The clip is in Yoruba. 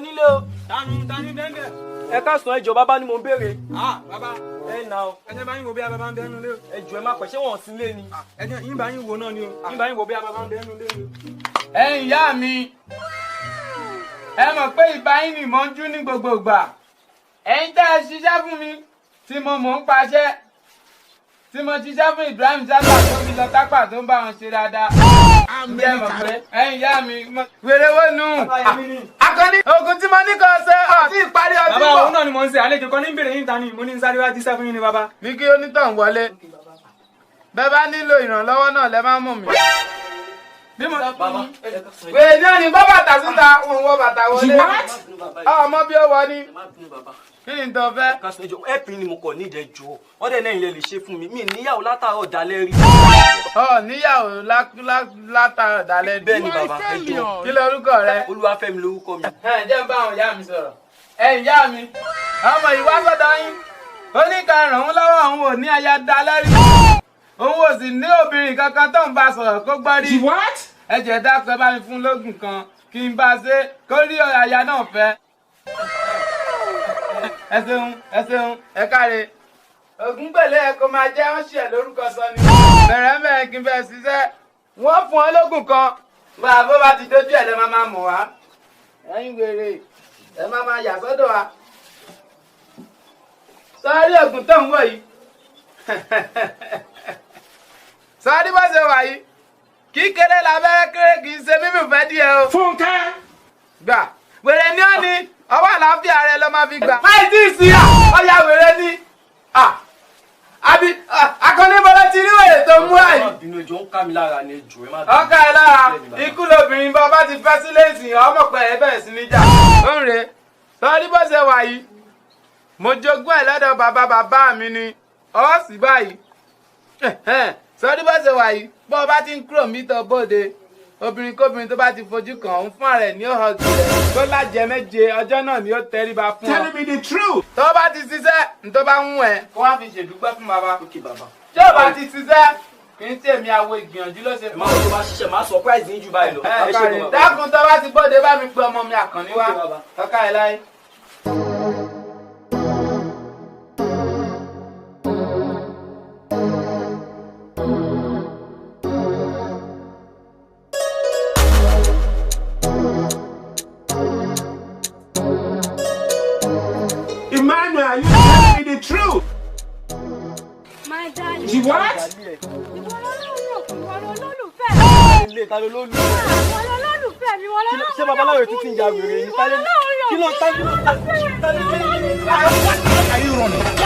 onílé o. Tani dẹ́ndẹ̀. Ẹ káàsán ẹjọ́ bàbá ni mo ń béèrè. Bàbá. Ẹ nà o. Ẹjẹ bá yín wo bí bàbá ń bẹ́nu lé o. Ẹjọ́ ẹ má pẹ́ ṣé wọ́n sí lé ni. Ẹjẹ yín bá yín wo náà ni o. Yín bá yín wo bí bàbá ń bẹ́nu lé o. Ẹ̀yin ìyá mi, ẹ mọ̀ pé ìbá yín ni mò ń jú ní gbogbo ìgbà. Ẹ̀yin tẹ́ ẹ ṣiṣẹ́ fún mi tí mo mò ń paṣẹ́. Tí mo ṣiṣẹ́ fún Ibrahim Sábà tó fi lọ tápà tó ń bá wọn ṣe dáadáa. Ǹjẹ́ mọ̀ pé ẹ̀yin ìyá mi wèrè wo nù? Akọni ogun tí mo ní kò ṣe ọtí ìparí ọdún bọ̀. Bàbá òun náà ni mò ń ṣe àlejò kan ní bèrè yín ta ni mo ní sáré wá jíṣẹ́ fún yín ni bàbá. Ní kí onítàn wọlé. Bẹ́ẹ̀ bá nílò ìrànlọ́wọ́ náà lẹ máa mọ̀ mí. Bí mo wèrè ní òní bọ́ bàtà síta òun wọ bàtà wọlé. Ọmọ bí ó wọ ni. Kí ni tó fẹ́? Ẹ̀pì ni mo kọ̀ ní ìdẹ́jọ́. Wọ́n dẹ̀ náà ilẹ̀ lè ṣe fún mi. Mi níyàwó látàárọ̀ dalẹ́ rí. Níyàwó látàárọ̀ dalẹ́ rí. Bẹ́ẹ̀ ni bàbá ẹjọ́. Kí lorúkọ rẹ? Olúwafẹ́mi lórúkọ mi. Jẹ́ ń bá àwọn ìyá mi sọ̀rọ̀. Ẹ̀yin ìyá mi, ọmọ ìwá sọ́dọ̀ yín. Ó ní ká ràn án lọ́wọ́ òun ò ní aya dalẹ́ rí. Òun ò sì ní obìnrin kankan tó ń bá sọ̀rọ̀ kó gbọ́ rí. Ẹ jẹ́ dákun ẹ bá mi fún lóògùn kan kí n bá ṣe kó rí aya náà fẹ́. Ẹ ṣeun, ẹ káre. Ògún pẹ̀lẹ́ ẹ kó máa jẹ́ wọ́n ṣì ẹ̀ lórúkọ sọ ni. Bẹ̀rẹ̀ mẹ́rin kí n bẹ̀ ṣiṣẹ́. Wọ́n fún ọ lóògùn kan. Bàbá bá ti dójú ẹ̀ lẹ́ máa mọ̀ wá. Ẹ̀yin wèrè, ẹ máa yà sọ́dọ̀ wa. Sọ́ọ́rí ògùn tó ń wọ̀ yìí. Sọ́ọ́rí bó ṣe wà yìí. Kí kéré labẹ́rẹ́ kéré kì í ṣe mímú fẹ́ díẹ̀ o. Fúnkẹ́. Gbà wèrè ní ó ní ọwọ́ àlàáfíà rẹ ló máa fi gbà. Máì tí ì sí à ọ̀yà wèrè ní. Àbí akọni bọ́lá ti rí wèrè tó mú àyè. Ìbínú ẹjọ́ ń ká mi lára ni ẹjọ́ ẹ má bínú. Ọkà ẹ lára ikú lobìnrin bá bá ti fẹ́ sílé ìsìn ọmọ pẹ̀ ẹ bẹ̀rẹ̀ sí níjà. Ó ń re sọ́ọ́rí bó ṣe wà yìí. Mo jogún ẹ̀ lọ́dọ̀ bàbá mi ni ọ́ sì báyìí. Sọ́ọ́rí bó ṣe wà yìí bó o bá ti ń kúrò mítọ̀ bóde obìnrin kóbìnrin tó bá ti fojú kàn òun fún ààrẹ ní ọ̀hún ọ̀gbìn tó lájẹ méje ọjọ́ náà ni ó tẹríba fún ọ. Tell me the truth. Tó bá ti ṣiṣẹ́ ní tó bá ń wù ẹ́ kó wá fi ṣèdúpẹ́ fún bàbá. bàbá. Tí ó bá ti ṣiṣẹ́ kì í tèmi àwo ìgbìyànjú ló ṣe fún ọ. Máa tó bá ṣiṣẹ́ máa surprise yín jù báyìí lọ. Dákun tó bá ti bóde bá mi pe ọmọ mi Àkànní wá ọkà ẹ̀ láyé. Emmanuel, you tell me the truth. My darling. You what? Ṣé babaláwo tún ti ń ja wèrè ní? Kí ló ń tán? Are you running?